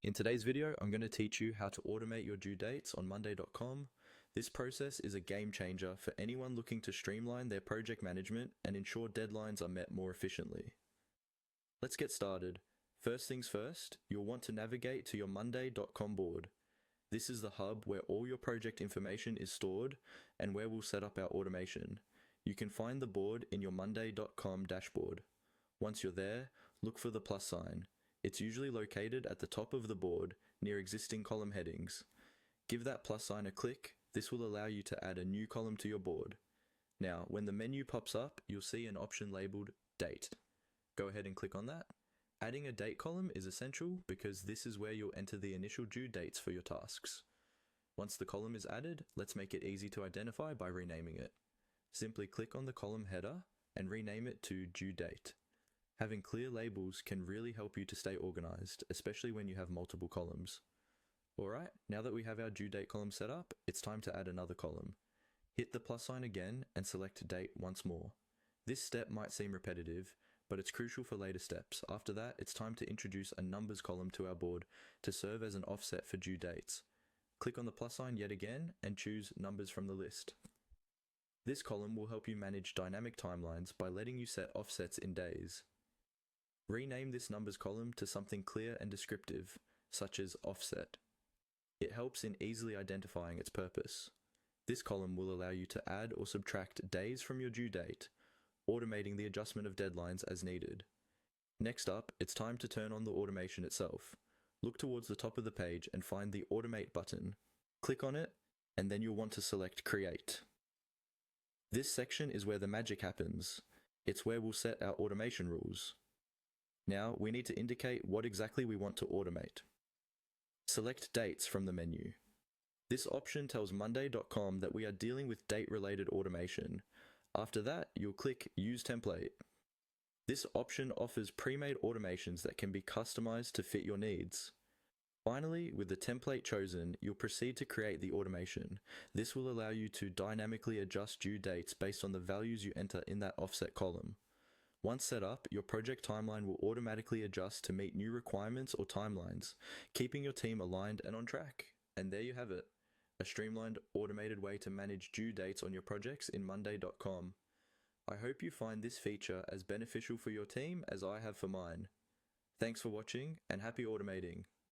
In today's video, I'm going to teach you how to automate your due dates on Monday.com. This process is a game changer for anyone looking to streamline their project management and ensure deadlines are met more efficiently. Let's get started. First things first, you'll want to navigate to your Monday.com board. This is the hub where all your project information is stored and where we'll set up our automation. You can find the board in your Monday.com dashboard. Once you're there, look for the plus sign. It's usually located at the top of the board near existing column headings. Give that plus sign a click. This will allow you to add a new column to your board. Now, when the menu pops up, you'll see an option labeled Date. Go ahead and click on that. Adding a date column is essential because this is where you'll enter the initial due dates for your tasks. Once the column is added, let's make it easy to identify by renaming it. Simply click on the column header and rename it to Due Date. Having clear labels can really help you to stay organized, especially when you have multiple columns. Alright, now that we have our due date column set up, it's time to add another column. Hit the plus sign again and select Date once more. This step might seem repetitive, but it's crucial for later steps. After that, it's time to introduce a numbers column to our board to serve as an offset for due dates. Click on the plus sign yet again and choose Numbers from the list. This column will help you manage dynamic timelines by letting you set offsets in days. Rename this numbers column to something clear and descriptive, such as offset. It helps in easily identifying its purpose. This column will allow you to add or subtract days from your due date, automating the adjustment of deadlines as needed. Next up, it's time to turn on the automation itself. Look towards the top of the page and find the Automate button. Click on it, and then you'll want to select Create. This section is where the magic happens. It's where we'll set our automation rules. Now, we need to indicate what exactly we want to automate. Select Dates from the menu. This option tells Monday.com that we are dealing with date-related automation. After that, you'll click Use Template. This option offers pre-made automations that can be customized to fit your needs. Finally, with the template chosen, you'll proceed to create the automation. This will allow you to dynamically adjust due dates based on the values you enter in that offset column. Once set up, your project timeline will automatically adjust to meet new requirements or timelines, keeping your team aligned and on track. And there you have it, a streamlined, automated way to manage due dates on your projects in Monday.com. I hope you find this feature as beneficial for your team as I have for mine. Thanks for watching and happy automating.